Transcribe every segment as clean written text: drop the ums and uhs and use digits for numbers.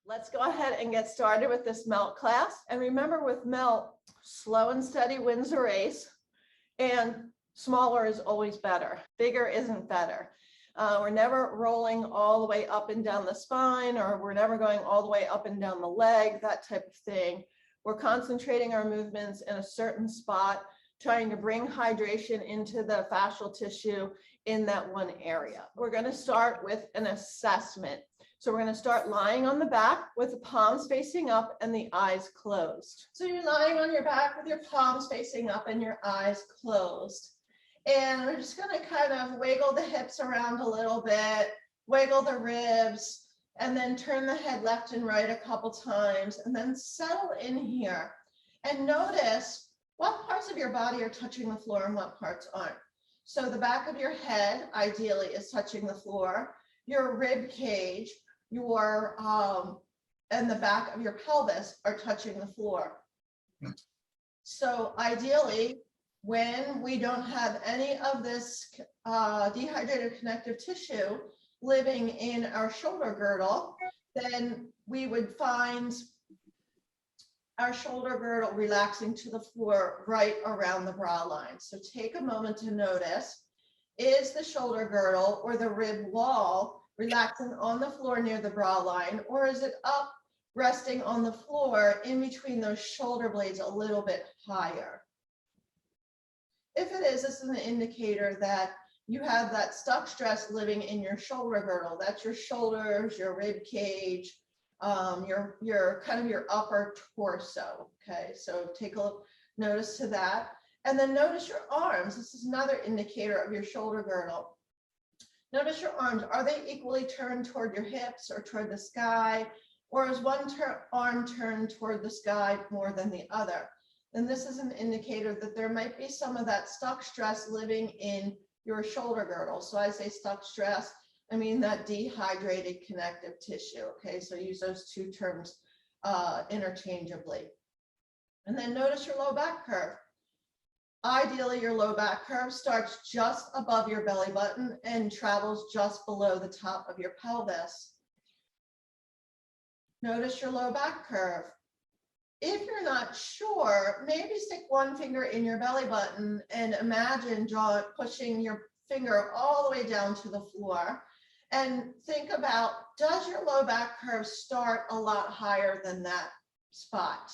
Let's go ahead and get started with this melt class. And remember, with melt, slow and steady wins the race, and smaller is always better. Bigger isn't better. We're never rolling all the way up and down the spine, or we're never going all the way up and down the leg, that type of thing. We're concentrating our movements in a certain spot, trying to bring hydration into the fascial tissue in that one area. We're going to start with an assessment. So we're going to start lying on the back with the palms facing up and the eyes closed. So you're lying on your back with your palms facing up and your eyes closed. And we're just going to kind of wiggle the hips around a little bit, wiggle the ribs, and then turn the head left and right a couple times, and then settle in here. And notice what parts of your body are touching the floor and what parts aren't. So the back of your head, ideally, is touching the floor. Your rib cage, and the back of your pelvis are touching the floor. So ideally, when we don't have any of this dehydrated connective tissue living in our shoulder girdle, then we would find our shoulder girdle relaxing to the floor right around the bra line. So take a moment to notice, is the shoulder girdle or the rib wall relaxing on the floor near the bra line, or is it up resting on the floor in between those shoulder blades a little bit higher? If it is, this is an indicator that you have that stuck stress living in your shoulder girdle. That's your shoulders, your rib cage, your kind of your upper torso. Okay, so take a notice to that. And then notice your arms. This is another indicator of your shoulder girdle. Notice your arms. Are they equally turned toward your hips or toward the sky? Or is one arm turned toward the sky more than the other? Then this is an indicator that there might be some of that stuck stress living in your shoulder girdle. So I say stuck stress, I mean that dehydrated connective tissue. Okay, so use those two terms interchangeably. And then notice your low back curve. Ideally, your low back curve starts just above your belly button and travels just below the top of your pelvis. Notice your low back curve. If you're not sure, maybe stick one finger in your belly button and imagine pushing your finger all the way down to the floor, and think about, does your low back curve start a lot higher than that spot?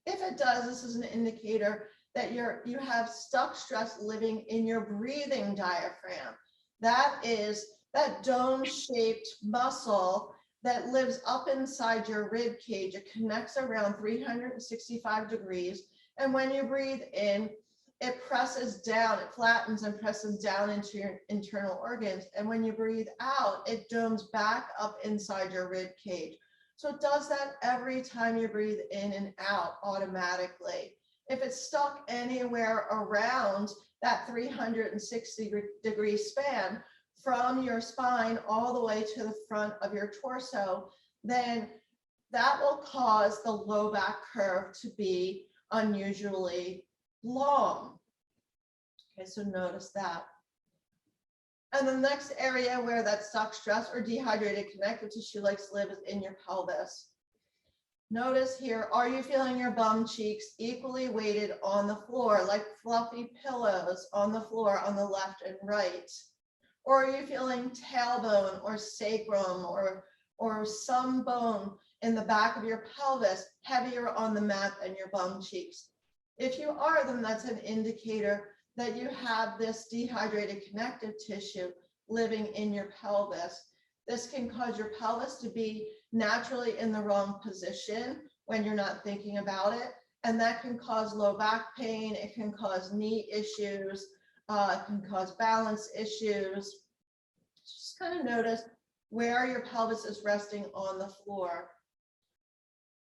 If it does, this is an indicator that you have stuck stress living in your breathing diaphragm. That is that dome-shaped muscle that lives up inside your rib cage. It connects around 365 degrees. And when you breathe in, it presses down, it flattens and presses down into your internal organs. And when you breathe out, it domes back up inside your rib cage. So it does that every time you breathe in and out automatically. If it's stuck anywhere around that 360-degree span from your spine all the way to the front of your torso, then that will cause the low back curve to be unusually long. Okay, so notice that. And the next area where that stuck stress or dehydrated connective tissue likes to live is in your pelvis. Notice here, are you feeling your bum cheeks equally weighted on the floor, like fluffy pillows on the floor on the left and right? Or are you feeling tailbone or sacrum or some bone in the back of your pelvis heavier on the mat than your bum cheeks? If you are, then that's an indicator that you have this dehydrated connective tissue living in your pelvis. This can cause your pelvis to be naturally in the wrong position when you're not thinking about it. And that can cause low back pain. It can cause knee issues. It can cause balance issues. Just kind of notice where your pelvis is resting on the floor.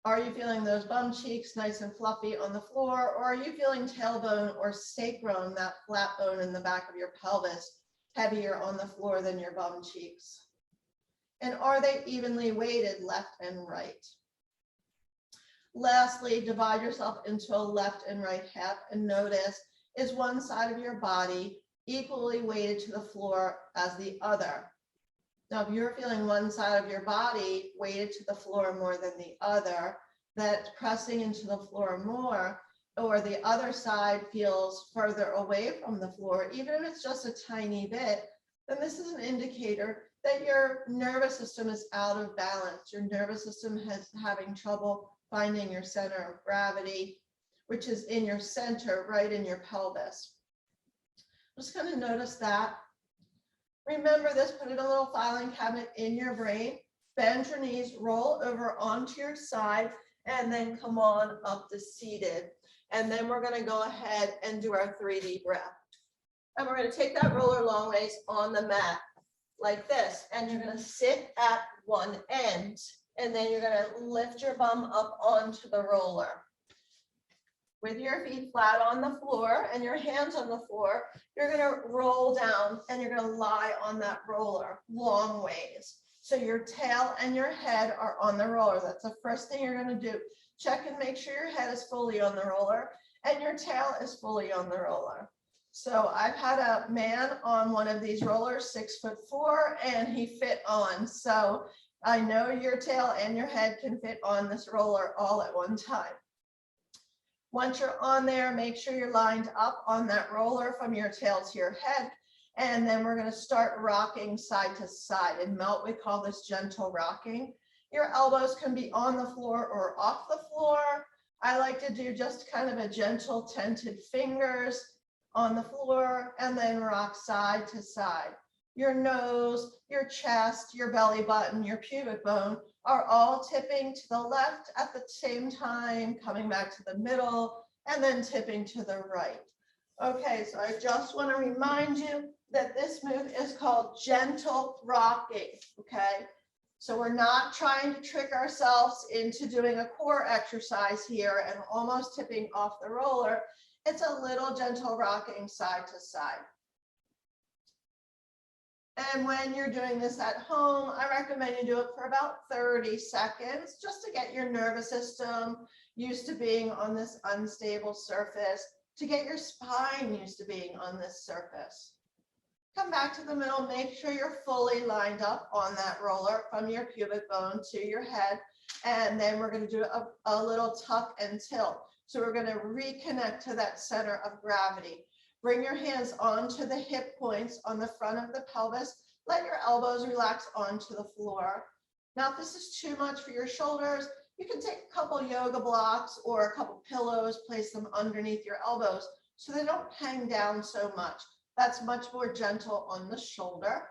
Are you feeling those bum cheeks nice and fluffy on the floor? Or are you feeling tailbone or sacrum, that flat bone in the back of your pelvis, heavier on the floor than your bum cheeks? And are they evenly weighted left and right? Lastly, divide yourself into a left and right half and notice, is one side of your body equally weighted to the floor as the other? Now, if you're feeling one side of your body weighted to the floor more than the other, that's pressing into the floor more, or the other side feels further away from the floor, even if it's just a tiny bit, then this is an indicator that your nervous system is out of balance. Your nervous system is having trouble finding your center of gravity, which is in your center, right in your pelvis. Just kind of notice that. Remember this, put in a little filing cabinet in your brain, bend your knees, roll over onto your side, and then come on up to seated. And then we're going to go ahead and do our 3D breath. And we're going to take that roller long ways on the mat like this. And you're going to sit at one end. And then you're going to lift your bum up onto the roller. With your feet flat on the floor and your hands on the floor, you're going to roll down and you're going to lie on that roller long ways. So your tail and your head are on the roller. That's the first thing you're going to do. Check and make sure your head is fully on the roller and your tail is fully on the roller. So I've had a man on one of these rollers, 6'4", and he fit on. So I know your tail and your head can fit on this roller all at one time. Once you're on there, make sure you're lined up on that roller from your tail to your head. And then we're going to start rocking side to side. In Melt, we call this gentle rocking. Your elbows can be on the floor or off the floor. I like to do just kind of a gentle tented fingers on the floor and then rock side to side. Your nose, your chest, your belly button, your pubic bone are all tipping to the left at the same time, coming back to the middle, and then tipping to the right. Okay, so I just want to remind you that this move is called gentle rocking, okay? So we're not trying to trick ourselves into doing a core exercise here and almost tipping off the roller. It's a little gentle rocking side to side. And when you're doing this at home, I recommend you do it for about 30 seconds, just to get your nervous system used to being on this unstable surface, to get your spine used to being on this surface. Come back to the middle, make sure you're fully lined up on that roller from your pubic bone to your head. And then we're going to do a little tuck and tilt. So we're going to reconnect to that center of gravity. Bring your hands onto the hip points on the front of the pelvis. Let your elbows relax onto the floor. Now, if this is too much for your shoulders, you can take a couple yoga blocks or a couple pillows, place them underneath your elbows so they don't hang down so much. That's much more gentle on the shoulder.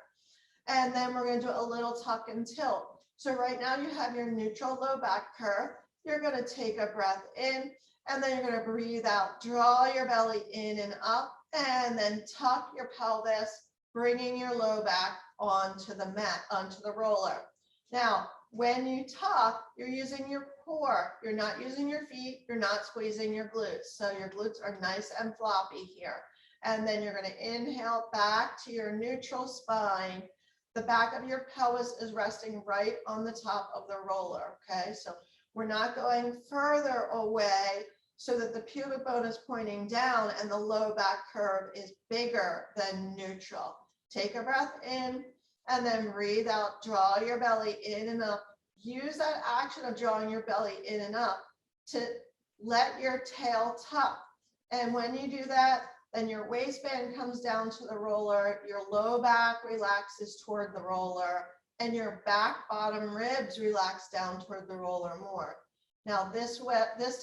And then we're going to do a little tuck and tilt. So right now you have your neutral low back curve. You're going to take a breath in, and then you're going to breathe out. Draw your belly in and up, and then tuck your pelvis, bringing your low back onto the mat, onto the roller. Now, when you tuck, you're using your core. You're not using your feet. You're not squeezing your glutes. So your glutes are nice and floppy here. And then you're going to inhale back to your neutral spine. The back of your pelvis is resting right on the top of the roller, okay? So we're not going further away so that the pubic bone is pointing down and the low back curve is bigger than neutral. Take a breath in and then breathe out. Draw your belly in and up. Use that action of drawing your belly in and up to let your tail tuck. And when you do that, then your waistband comes down to the roller, your low back relaxes toward the roller, and your back bottom ribs relax down toward the roller more. Now this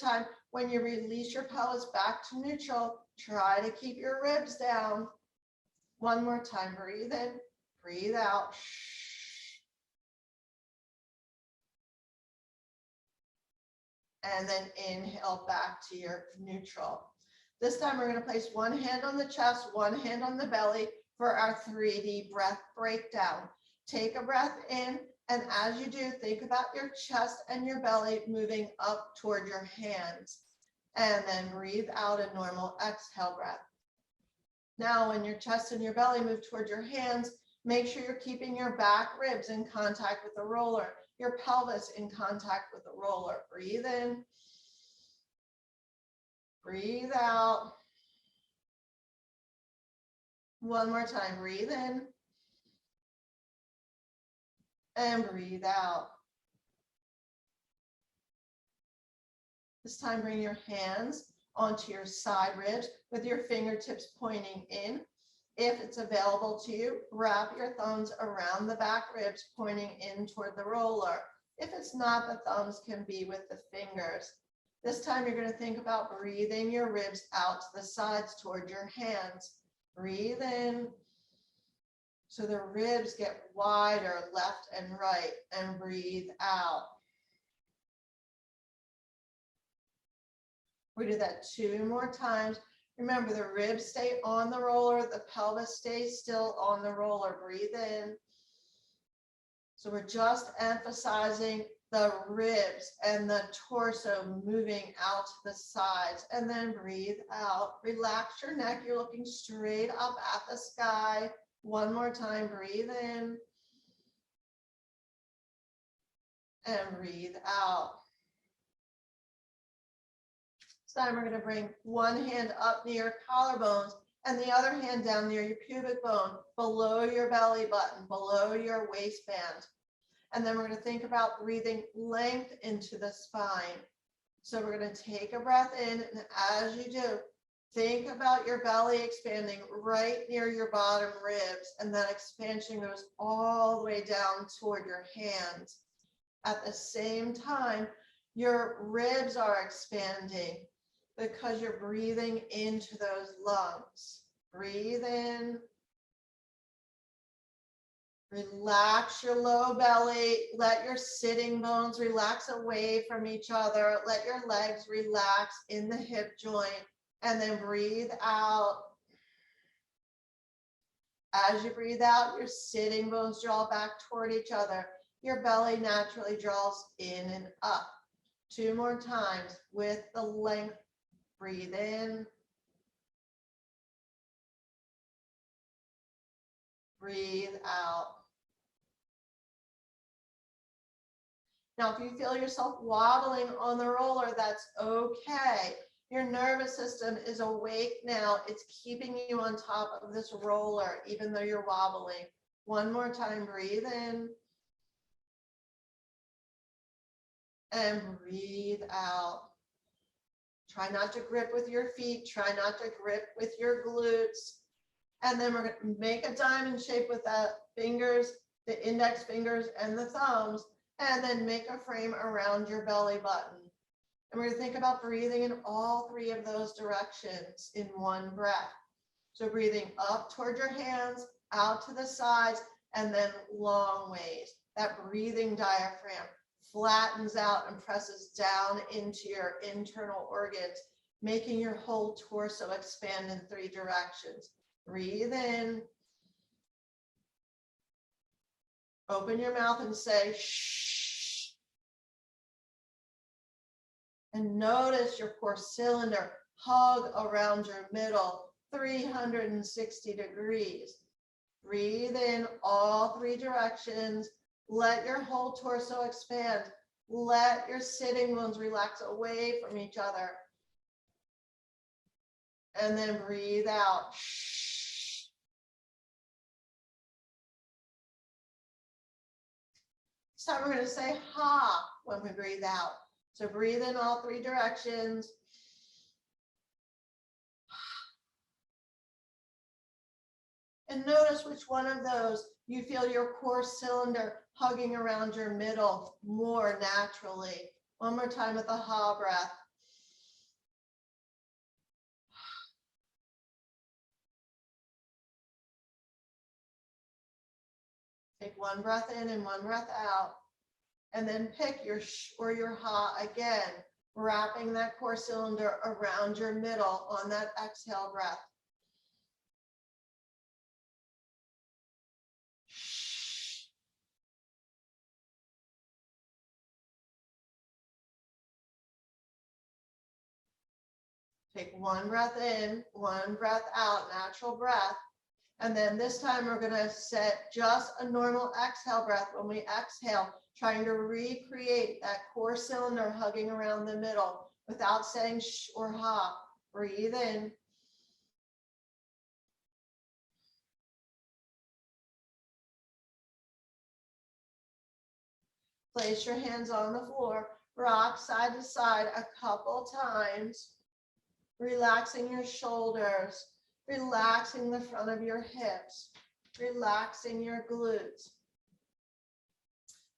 time, when you release your pelvis back to neutral, try to keep your ribs down. One more time, breathe in, breathe out. And then inhale back to your neutral. This time we're going to place one hand on the chest, one hand on the belly for our 3D breath breakdown. Take a breath in, and as you do, think about your chest and your belly moving up toward your hands. And then breathe out a normal exhale breath. Now, when your chest and your belly move toward your hands, make sure you're keeping your back ribs in contact with the roller, your pelvis in contact with the roller. Breathe in. Breathe out. One more time, breathe in. and breathe out. This time, bring your hands onto your side ribs with your fingertips pointing in. If it's available to you, wrap your thumbs around the back ribs pointing in toward the roller. If it's not, the thumbs can be with the fingers. This time you're going to think about breathing your ribs out to the sides toward your hands. Breathe in so the ribs get wider left and right, and breathe out. We do that 2 more times. Remember, the ribs stay on the roller, the pelvis stays still on the roller. Breathe in. So we're just emphasizing the ribs and the torso moving out to the sides, and then breathe out. Relax your neck. You're looking straight up at the sky. 1 more time. Breathe in and breathe out. This time we're going to bring one hand up near your collarbones and the other hand down near your pubic bone, below your belly button, below your waistband. And then we're going to think about breathing length into the spine. So we're going to take a breath in, and as you do, think about your belly expanding right near your bottom ribs, and that expansion goes all the way down toward your hands. At the same time, your ribs are expanding because you're breathing into those lungs. Breathe in. Relax your low belly. Let your sitting bones relax away from each other. Let your legs relax in the hip joint, and then breathe out. As you breathe out, your sitting bones draw back toward each other. Your belly naturally draws in and up. 2 more times with the length. Breathe in. Breathe out. Now, if you feel yourself wobbling on the roller, that's okay. Your nervous system is awake now. It's keeping you on top of this roller, even though you're wobbling. 1 more time. Breathe in. And breathe out. Try not to grip with your feet. Try not to grip with your glutes. And then we're going to make a diamond shape with the fingers, the index fingers and the thumbs, and then make a frame around your belly button. And we're going to think about breathing in all 3 of those directions in 1 breath. So breathing up toward your hands, out to the sides, and then long ways. That breathing diaphragm flattens out and presses down into your internal organs, making your whole torso expand in 3 directions. Breathe in. Open your mouth and say, shh. And notice your core cylinder hug around your middle, 360 degrees. Breathe in all 3 directions. Let your whole torso expand. Let your sitting bones relax away from each other. And then breathe out. This time we're going to say ha when we breathe out. So breathe in all 3 directions. And notice which one of those you feel your core cylinder hugging around your middle more naturally. 1 more time with a ha breath. Take 1 breath in and 1 breath out. And then pick your sh or your ha again, wrapping that core cylinder around your middle on that exhale breath. Take 1 breath in, 1 breath out, natural breath. And then this time we're going to set just a normal exhale breath when we exhale, trying to recreate that core cylinder hugging around the middle without saying sh or ha. Breathe in. Place your hands on the floor. Rock side to side a couple times. Relaxing your shoulders. Relaxing the front of your hips. Relaxing your glutes.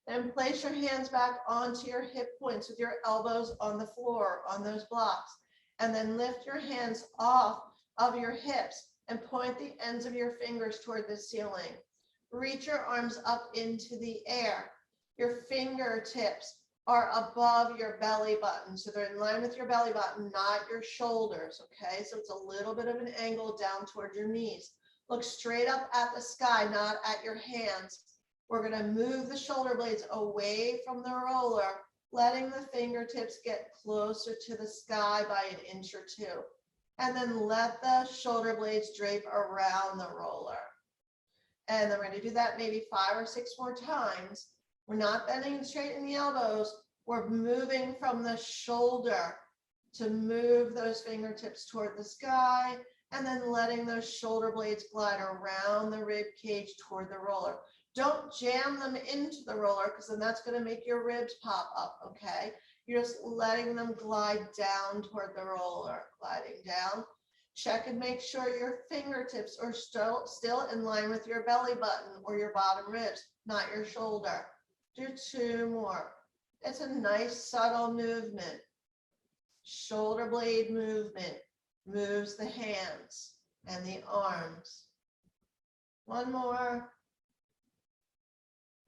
Then place your hands back onto your hip points with your elbows on the floor, on those blocks. And then lift your hands off of your hips and point the ends of your fingers toward the ceiling. Reach your arms up into the air. Your fingertips are above your belly button. So they're in line with your belly button, not your shoulders, okay? So it's a little bit of an angle down toward your knees. Look straight up at the sky, not at your hands. We're gonna move the shoulder blades away from the roller, letting the fingertips get closer to the sky by an inch or two. And then let the shoulder blades drape around the roller. And then we're gonna do that maybe 5 or 6 more times. We're not bending and straightening the elbows. We're moving from the shoulder to move those fingertips toward the sky, and then letting those shoulder blades glide around the rib cage toward the roller. Don't jam them into the roller, because then that's going to make your ribs pop up, okay? You're just letting them glide down toward the roller, gliding down. Check and make sure your fingertips are still in line with your belly button or your bottom ribs, not your shoulder. Do 2 more. It's a nice subtle movement. Shoulder blade movement moves the hands and the arms. 1 more.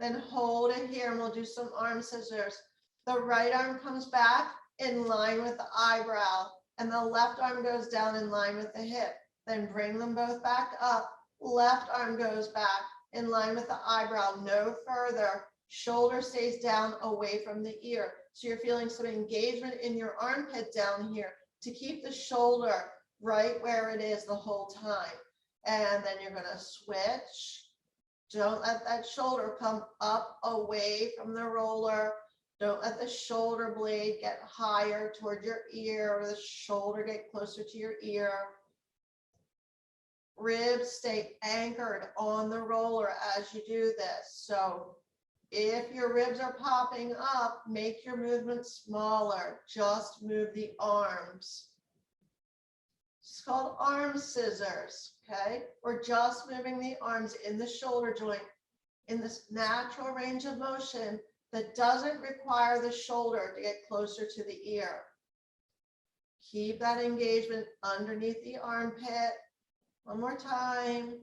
Then hold it here and we'll do some arm scissors. The right arm comes back in line with the eyebrow and the left arm goes down in line with the hip. Then bring them both back up. Left arm goes back in line with the eyebrow, no further. Shoulder stays down away from the ear. So you're feeling some engagement in your armpit down here to keep the shoulder right where it is the whole time. And then you're gonna switch. Don't let that shoulder come up away from the roller. Don't let the shoulder blade get higher toward your ear or the shoulder get closer to your ear. Ribs stay anchored on the roller as you do this. So if your ribs are popping up, make your movement smaller. Just move the arms. It's called arm scissors, okay? We're just moving the arms in the shoulder joint in this natural range of motion that doesn't require the shoulder to get closer to the ear. Keep that engagement underneath the armpit. 1 more time.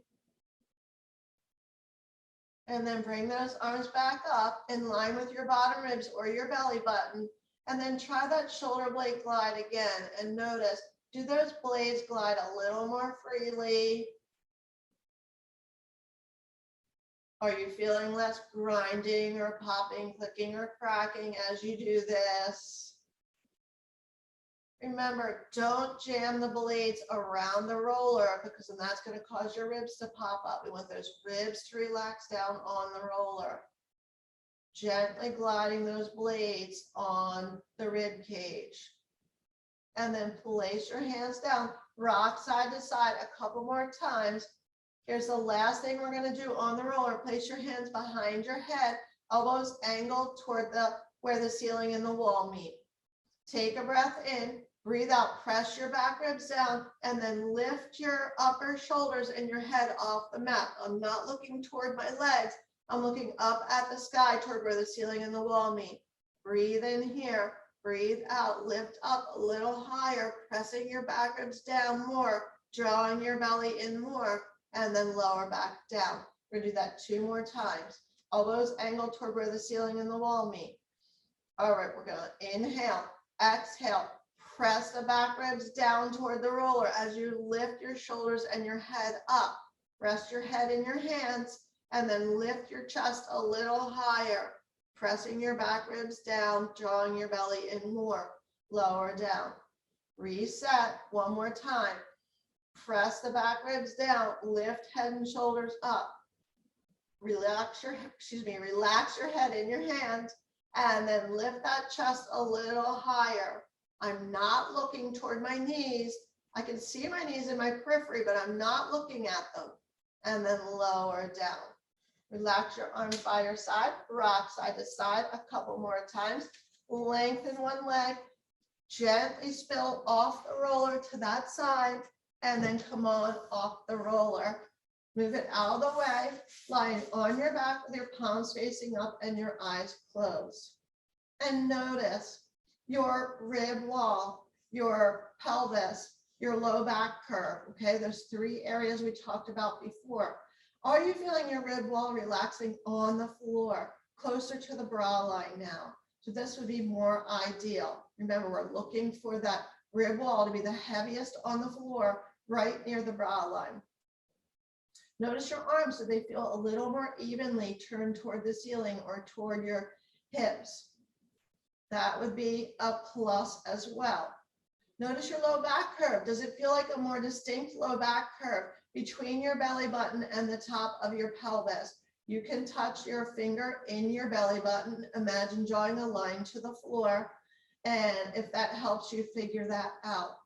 And then bring those arms back up in line with your bottom ribs or your belly button. And then try that shoulder blade glide again and notice, do those blades glide a little more freely? Are you feeling less grinding or popping, clicking, or cracking as you do this? Remember, don't jam the blades around the roller because then that's going to cause your ribs to pop up. We want those ribs to relax down on the roller. Gently gliding those blades on the rib cage. And then place your hands down, rock side to side a couple more times. Here's the last thing we're going to do on the roller. Place your hands behind your head, elbows angled toward where the ceiling and the wall meet. Take a breath in, breathe out, press your back ribs down, and then lift your upper shoulders and your head off the mat. I'm not looking toward my legs. I'm looking up at the sky toward where the ceiling and the wall meet. Breathe in here, breathe out, lift up a little higher, pressing your back ribs down more, drawing your belly in more, and then lower back down. We're gonna do that 2 more times. Elbows angled toward where the ceiling and the wall meet. All right, we're gonna inhale, exhale, press the back ribs down toward the roller as you lift your shoulders and your head up. Rest your head in your hands and then lift your chest a little higher, pressing your back ribs down, drawing your belly in more, lower down. Reset 1 more time. Press the back ribs down, lift head and shoulders up. Relax your head in your hands and then lift that chest a little higher. I'm not looking toward my knees. I can see my knees in my periphery, but I'm not looking at them. And then lower down. Relax your arms by your side, rock side to side a couple more times. Lengthen one leg, gently spill off the roller to that side, and then come on off the roller. Move it out of the way, lying on your back with your palms facing up and your eyes closed. And notice your rib wall, your pelvis, your low back curve, okay? Those three areas we talked about before. Are you feeling your rib wall relaxing on the floor, closer to the bra line now? So this would be more ideal. Remember, we're looking for that rib wall to be the heaviest on the floor, right near the bra line. Notice your arms, so they feel a little more evenly turned toward the ceiling or toward your hips. That would be a plus as well. Notice your low back curve. Does it feel like a more distinct low back curve between your belly button and the top of your pelvis? You can touch your finger in your belly button. Imagine drawing a line to the floor. And if that helps you figure that out.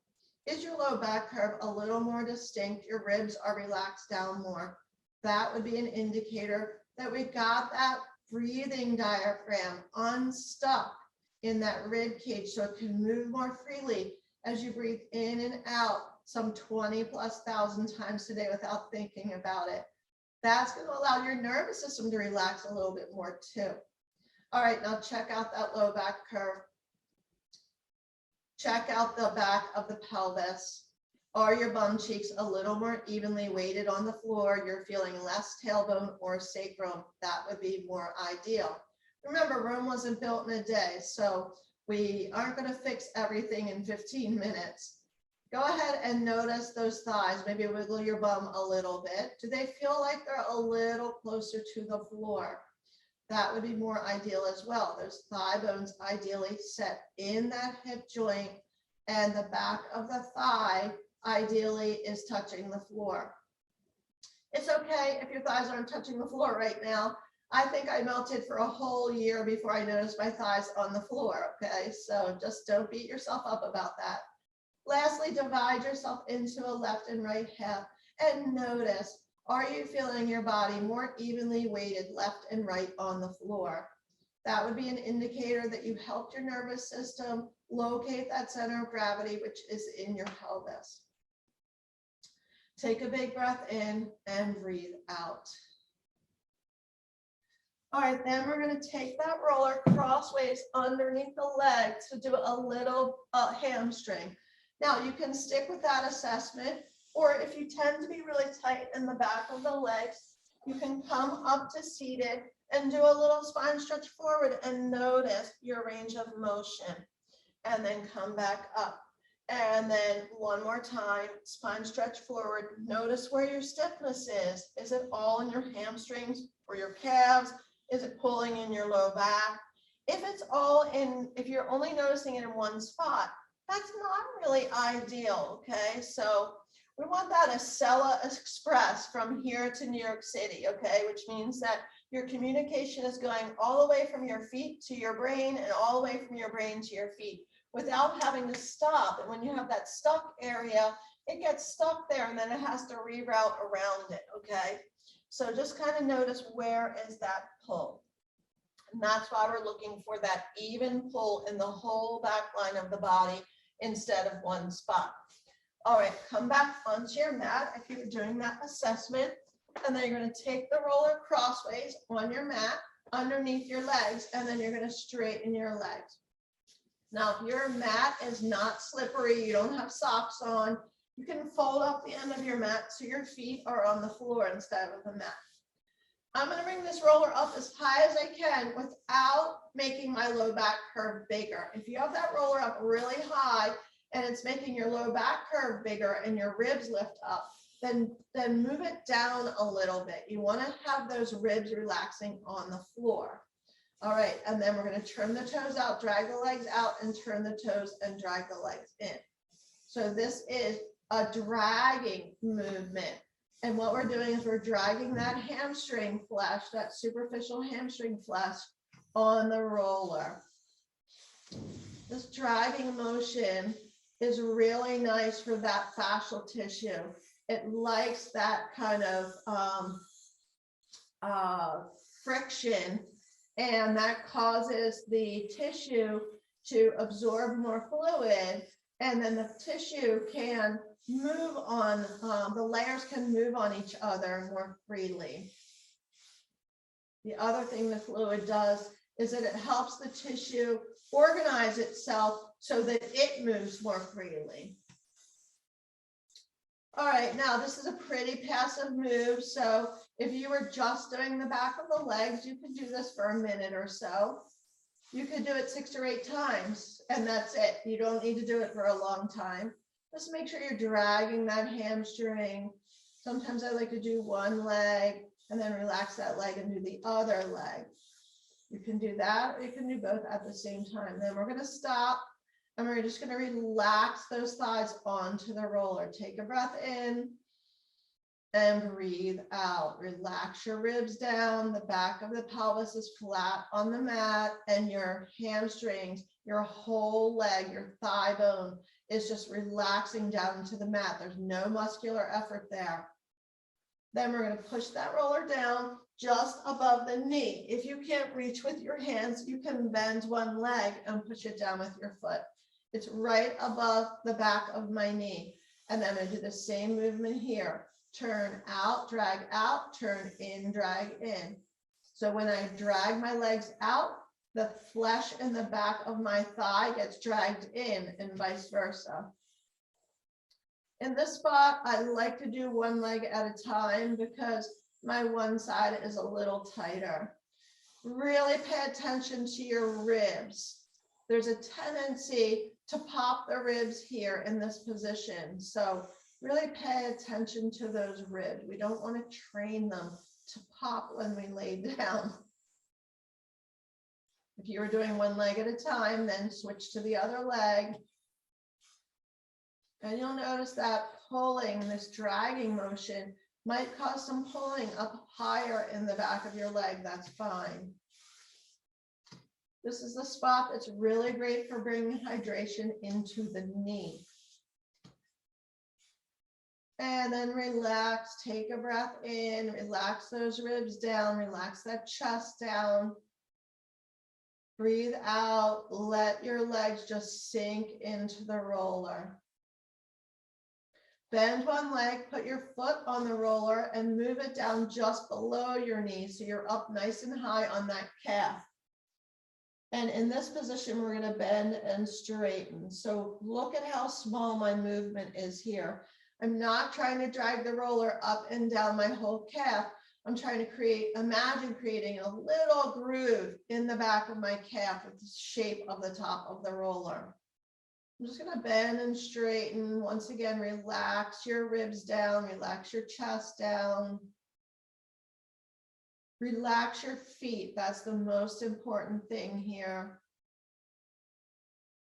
Is your low back curve a little more distinct? Your ribs are relaxed down more. That would be an indicator that we got that breathing diaphragm unstuck in that rib cage so it can move more freely as you breathe in and out some 20,000+ times a day without thinking about it. That's going to allow your nervous system to relax a little bit more too. All right, now check out that low back curve. Check out the back of the pelvis. Are your bum cheeks a little more evenly weighted on the floor? You're feeling less tailbone or sacrum. That would be more ideal. Remember, Rome wasn't built in a day, so we aren't going to fix everything in 15 minutes. Go ahead and notice those thighs. Maybe wiggle your bum a little bit. Do they feel like they're a little closer to the floor? That would be more ideal as well. Those thigh bones ideally set in that hip joint, and the back of the thigh ideally is touching the floor. It's okay if your thighs aren't touching the floor right now. I think I melted for a whole year before I noticed my thighs on the floor, okay? So just don't beat yourself up about that. Lastly, divide yourself into a left and right hip and notice, are you feeling your body more evenly weighted left and right on the floor? That would be an indicator that you helped your nervous system locate that center of gravity, which is in your pelvis. Take a big breath in and breathe out. All right, then we're going to take that roller crossways underneath the leg to do a little hamstring. Now you can stick with that assessment, or if you tend to be really tight in the back of the legs, you can come up to seated and do a little spine stretch forward and notice your range of motion, and then come back up. And then one more time, spine stretch forward. Notice where your stiffness is. Is it all in your hamstrings or your calves? Is it pulling in your low back? If it's all in, if you're only noticing it in one spot, that's not really ideal, okay? So we want that Acela Express from here to New York City, okay? Which means that your communication is going all the way from your feet to your brain and all the way from your brain to your feet without having to stop. And when you have that stuck area, it gets stuck there and then it has to reroute around it, okay? So just kind of notice, where is that pull? And that's why we're looking for that even pull in the whole back line of the body instead of one spot. All right, come back onto your mat if you're doing that assessment, and then you're going to take the roller crossways on your mat underneath your legs, and then you're going to straighten your legs. Now, if your mat is not slippery, you don't have socks on, you can fold up the end of your mat so your feet are on the floor instead of the mat. I'm going to bring this roller up as high as I can without making my low back curve bigger. If you have that roller up really high and it's making your low back curve bigger and your ribs lift up, then move it down a little bit. You want to have those ribs relaxing on the floor. All right, and then we're going to turn the toes out, drag the legs out, and turn the toes and drag the legs in. So this is a dragging movement. And what we're doing is we're dragging that hamstring flesh, that superficial hamstring flesh on the roller. This dragging motion is really nice for that fascial tissue. It likes that kind of friction, and that causes the tissue to absorb more fluid, and then the tissue can move on, the layers can move on each other more freely. The other thing the fluid does is that it helps the tissue organize itself so that it moves more freely. All right, now this is a pretty passive move. So if you were just doing the back of the legs, you could do this for a minute or so. You could do it 6 or 8 times, and that's it. You don't need to do it for a long time. Just make sure you're dragging that hamstring. Sometimes I like to do one leg and then relax that leg and do the other leg. You can do that, or you can do both at the same time. Then we're going to stop, and we're just going to relax those thighs onto the roller. Take a breath in and breathe out. Relax your ribs down. The back of the pelvis is flat on the mat, and your hamstrings, your whole leg, your thigh bone is just relaxing down into the mat. There's no muscular effort there. Then we're going to push that roller down just above the knee. If you can't reach with your hands, you can bend one leg and push it down with your foot. It's right above the back of my knee. And then I'm going to do the same movement here. Turn out, turn in, drag in. So when I drag my legs out, the flesh in the back of my thigh gets dragged in, and vice versa. In this spot, I like to do one leg at a time because my one side is a little tighter. Really pay attention to your ribs. There's a tendency to pop the ribs here in this position. So really pay attention to those ribs. We don't want to train them to pop when we lay down. If you were doing one leg at a time, then switch to the other leg. And you'll notice that pulling, this dragging motion might cause some pulling up higher in the back of your leg. That's fine. This is the spot that's really great for bringing hydration into the knee. And then relax, take a breath in, relax those ribs down, relax that chest down. Breathe out, let your legs just sink into the roller. Bend one leg, put your foot on the roller and move it down just below your knee so you're up nice and high on that calf. And in this position, we're going to bend and straighten. So look at how small my movement is here. I'm not trying to drag the roller up and down my whole calf. I'm trying to imagine creating a little groove in the back of my calf with the shape of the top of the roller. I'm just going to bend and straighten. Once again, relax your ribs down, relax your chest down. Relax your feet. That's the most important thing here.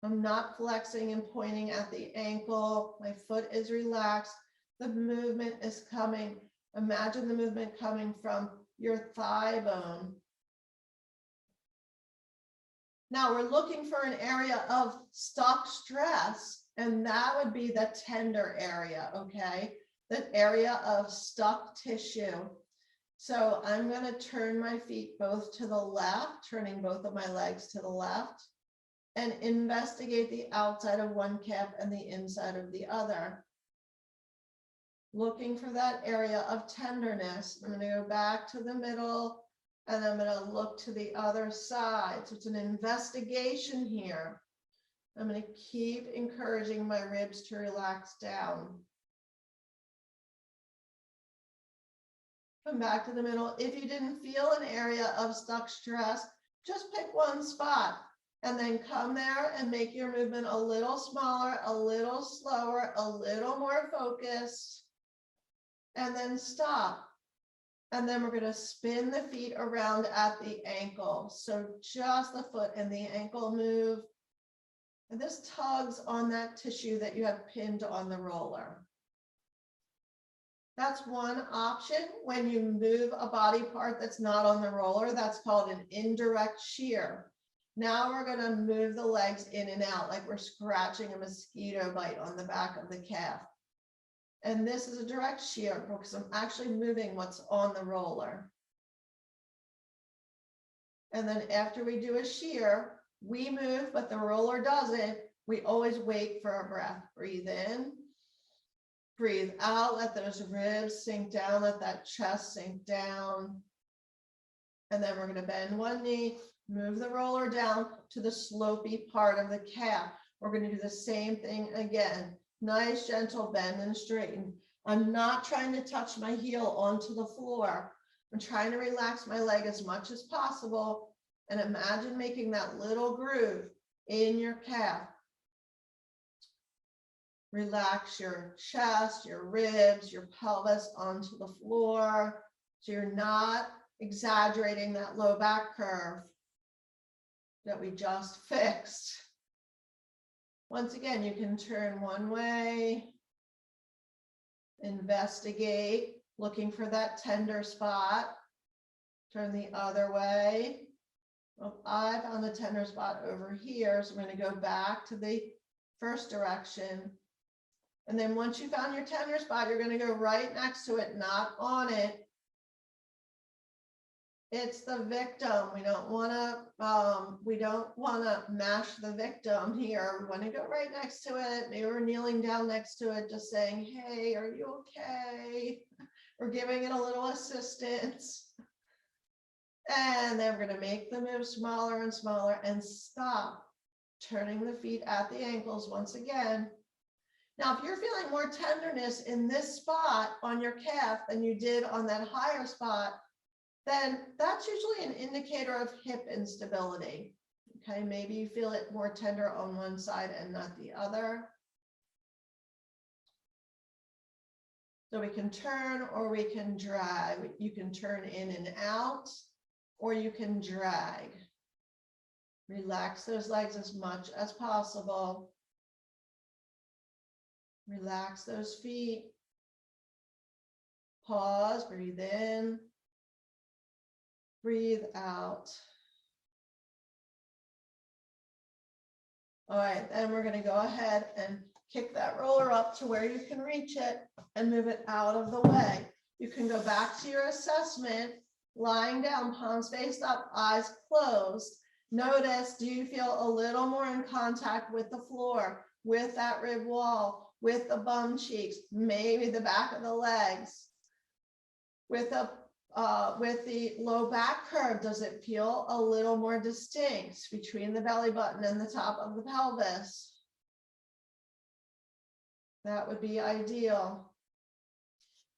I'm not flexing and pointing at the ankle. My foot is relaxed. The movement is coming. Imagine the movement coming from your thigh bone. Now we're looking for an area of stuck stress, and that would be the tender area, okay? The area of stuck tissue. So I'm going to turn my feet both to the left, turning both of my legs to the left, and investigate the outside of one calf and the inside of the other. Looking for that area of tenderness. I'm going to go back to the middle, and I'm going to look to the other side. So it's an investigation here. I'm going to keep encouraging my ribs to relax down. Come back to the middle. If you didn't feel an area of stuck stress, just pick one spot and then come there and make your movement a little smaller, a little slower, a little more focused, and then stop. And then we're going to spin the feet around at the ankle. So just the foot and the ankle move. And this tugs on that tissue that you have pinned on the roller. That's one option when you move a body part that's not on the roller. That's called an indirect shear. Now we're going to move the legs in and out like we're scratching a mosquito bite on the back of the calf. And this is a direct shear because I'm actually moving what's on the roller. And then after we do a shear, we move, but the roller doesn't. We always wait for our breath. Breathe in, breathe out, let those ribs sink down, let that chest sink down. And then we're going to bend one knee, move the roller down to the slopey part of the calf. We're going to do the same thing again. Nice, gentle bend and straighten. I'm not trying to touch my heel onto the floor. I'm trying to relax my leg as much as possible and imagine making that little groove in your calf. Relax your chest, your ribs, your pelvis onto the floor. So you're not exaggerating that low back curve that we just fixed. Once again, you can turn one way, investigate, looking for that tender spot. Turn the other way. Well, I found the tender spot over here, so we're going to go back to the first direction. And then once you found your tender spot, you're going to go right next to it, not on it. It's the victim. We don't want to mash the victim here. We want to go right next to it. Maybe we're kneeling down next to it, just saying, hey, are you okay? We're giving it a little assistance. And then we're going to make the move smaller and smaller and stop. Turning the feet at the ankles once again. Now, if you're feeling more tenderness in this spot on your calf than you did on that higher spot, then that's usually an indicator of hip instability. Okay, maybe you feel it more tender on one side and not the other. So we can turn or we can drag. You can turn in and out, or you can drag. Relax those legs as much as possible. Relax those feet. Pause, breathe in. Breathe out. All right, then we're going to go ahead and kick that roller up to where you can reach it and move it out of the way. You can go back to your assessment, lying down, palms faced up, eyes closed. Notice, do you feel a little more in contact with the floor, with that rib wall, with the bum cheeks, maybe the back of the legs, with the low back curve? Does it feel a little more distinct between the belly button and the top of the pelvis? That would be ideal.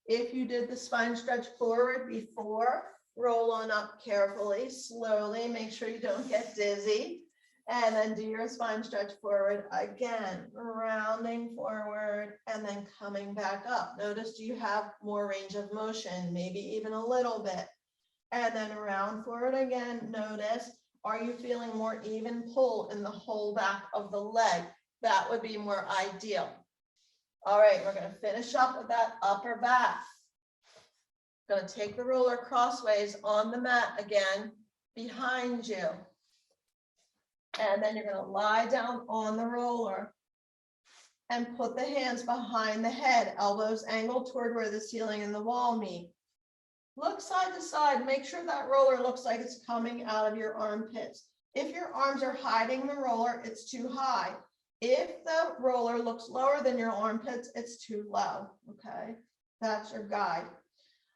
If you did the spine stretch forward before, roll on up carefully, slowly, make sure you don't get dizzy, and then do your spine stretch forward again, rounding forward and then coming back up. Notice, do you have more range of motion, maybe even a little bit, and then round forward again. Notice, are you feeling more even pull in the whole back of the leg? That would be more ideal. All right, we're going to finish up with that upper back. Going to take the roller crossways on the mat again behind you. And then you're going to lie down on the roller and put the hands behind the head, elbows angled toward where the ceiling and the wall meet. Look side to side, make sure that roller looks like it's coming out of your armpits. If your arms are hiding the roller, it's too high. If the roller looks lower than your armpits, it's too low, okay? That's your guide.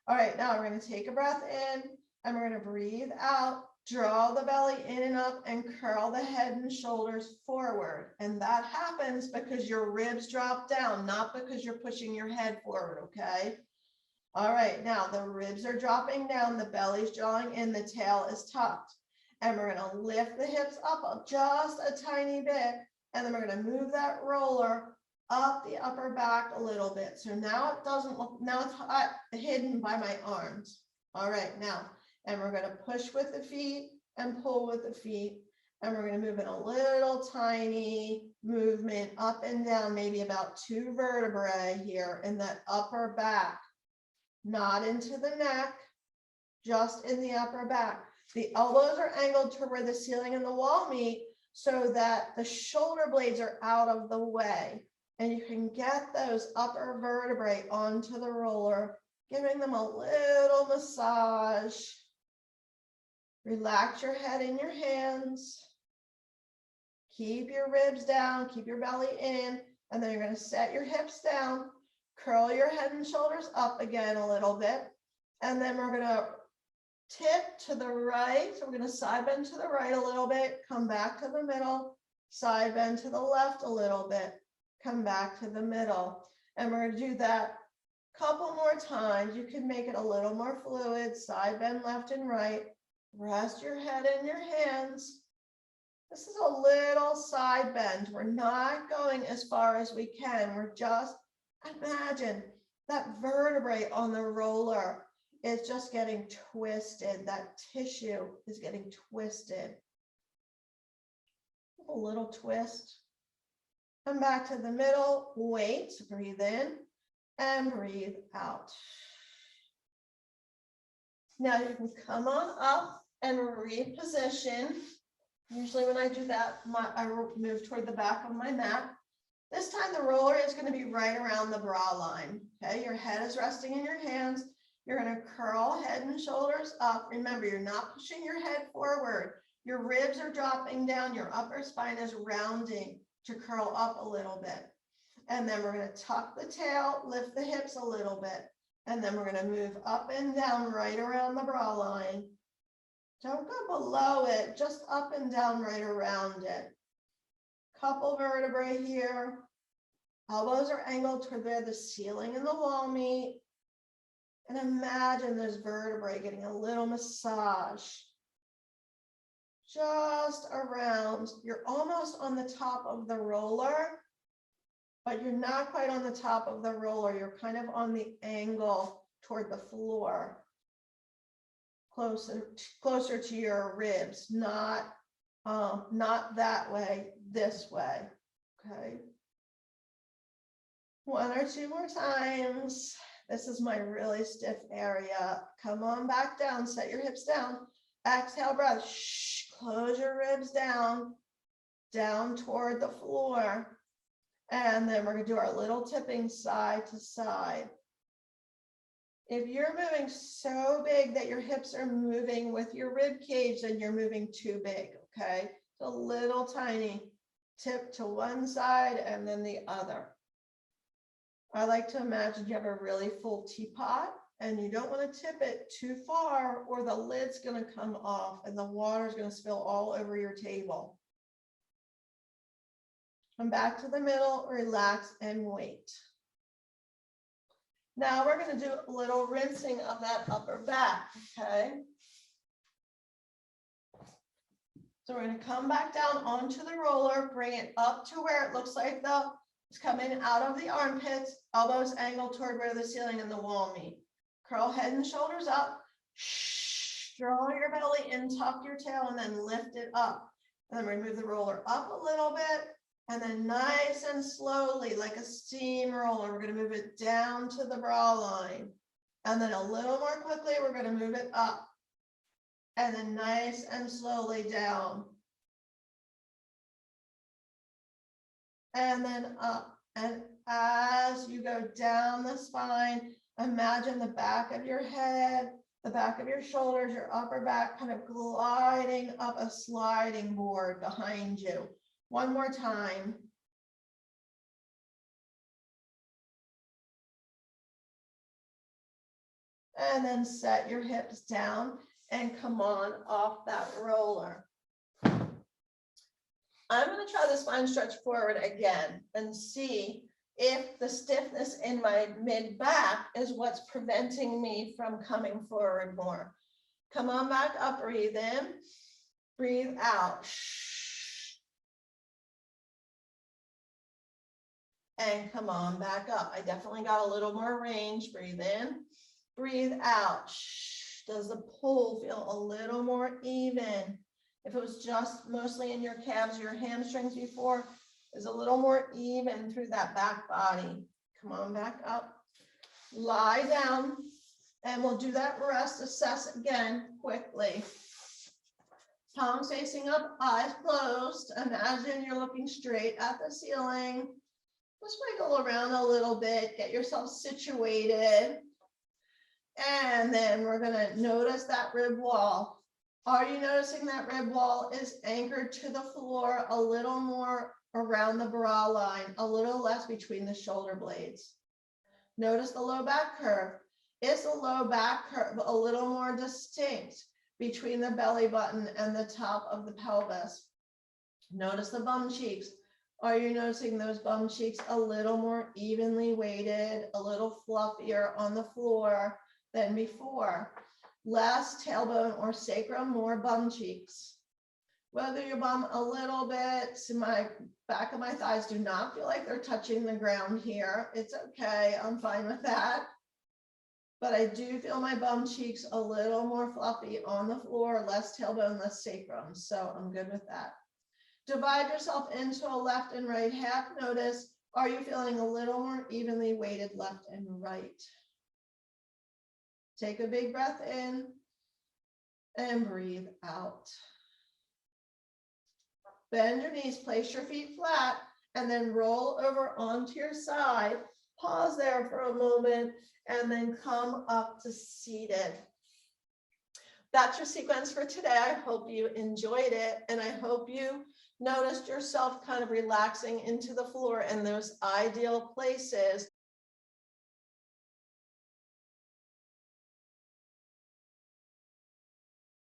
All right, now we're going to take a breath in and we're going to breathe out, draw the belly in and up and curl the head and shoulders forward. And that happens because your ribs drop down, not because you're pushing your head forward, okay? All right, now the ribs are dropping down, the belly's drawing in, the tail is tucked. And we're going to lift the hips up just a tiny bit. And then we're going to move that roller up the upper back a little bit. So now it doesn't look, now it's hidden by my arms. All right, now, and we're going to push with the feet and pull with the feet. And we're going to move in a little tiny movement up and down, maybe about 2 vertebrae here in that upper back, not into the neck, just in the upper back. The elbows are angled to where the ceiling and the wall meet, so that the shoulder blades are out of the way and you can get those upper vertebrae onto the roller, giving them a little massage. Relax your head in your hands. Keep your ribs down, keep your belly in, and then you're going to set your hips down, curl your head and shoulders up again a little bit, and then we're going to tip to the right. So we're going to side bend to the right a little bit, come back to the middle, side bend to the left a little bit, come back to the middle. And we're going to do that a couple more times. You can make it a little more fluid, side bend left and right. Rest your head in your hands. This is a little side bend. We're not going as far as we can. We're just, imagine that vertebrae on the roller is just getting twisted. That tissue is getting twisted. A little twist. Come back to the middle. Wait, breathe in and breathe out. Now you can come on up and reposition. Usually when I do that, I move toward the back of my mat. This time the roller is going to be right around the bra line. Okay, your head is resting in your hands. You're going to curl head and shoulders up. Remember, you're not pushing your head forward. Your ribs are dropping down. Your upper spine is rounding to curl up a little bit. And then we're going to tuck the tail, lift the hips a little bit. And then we're going to move up and down right around the bra line. Don't go below it, just up and down right around it. Couple vertebrae here. Elbows are angled toward where the ceiling and the wall meet. And imagine those vertebrae getting a little massage. Just around. You're almost on the top of the roller, but you're not quite on the top of the roller. You're kind of on the angle toward the floor. Closer to your ribs, not that way, this way. Okay. One or two more times. This is my really stiff area. Come on back down, set your hips down. Exhale, breath. Shh, close your ribs down toward the floor. And then we're going to do our little tipping side to side. If you're moving so big that your hips are moving with your rib cage, then you're moving too big, okay? So a little tiny tip to one side and then the other. I like to imagine you have a really full teapot and you don't want to tip it too far or the lid's going to come off and the water's going to spill all over your table. Come back to the middle, relax and wait. Now we're going to do a little rinsing of that upper back, okay? So we're going to come back down onto the roller, bring it up to where it looks like it's coming out of the armpits, elbows angled toward where the ceiling and the wall meet. Curl head and shoulders up, draw your belly in, tuck your tail, and then lift it up. And then remove the roller up a little bit. And then nice and slowly, like a steamroller, we're going to move it down to the bra line. And then a little more quickly, we're going to move it up. And then nice and slowly down. And then up. And as you go down the spine, imagine the back of your head, the back of your shoulders, your upper back kind of gliding up a sliding board behind you. One more time. And then set your hips down and come on off that roller. I'm going to try the spine stretch forward again and see if the stiffness in my mid back is what's preventing me from coming forward more. Come on back up, breathe in, breathe out. And come on back up. I definitely got a little more range. Breathe in, breathe out. Does the pull feel a little more even? If it was just mostly in your calves, your hamstrings before, is a little more even through that back body. Come on back up. Lie down, and we'll do that rest assess again quickly. Palms facing up, eyes closed. Imagine you're looking straight at the ceiling. Just wiggle around a little bit, get yourself situated. And then we're going to notice that rib wall. Are you noticing that rib wall is anchored to the floor a little more around the bra line, a little less between the shoulder blades? Notice the low back curve. Is the low back curve a little more distinct between the belly button and the top of the pelvis? Notice the bum cheeks. Are you noticing those bum cheeks a little more evenly weighted, a little fluffier on the floor than before? Less tailbone or sacrum, more bum cheeks. Whether your bum a little bit, so my back of my thighs do not feel like they're touching the ground here. It's okay, I'm fine with that. But I do feel my bum cheeks a little more fluffy on the floor, less tailbone, less sacrum. So I'm good with that. Divide yourself into a left and right half. Notice, are you feeling a little more evenly weighted left and right? Take a big breath in and breathe out. Bend your knees, place your feet flat, and then roll over onto your side. Pause there for a moment, and then come up to seated. That's your sequence for today. I hope you enjoyed it, and I hope you noticed yourself kind of relaxing into the floor in those ideal places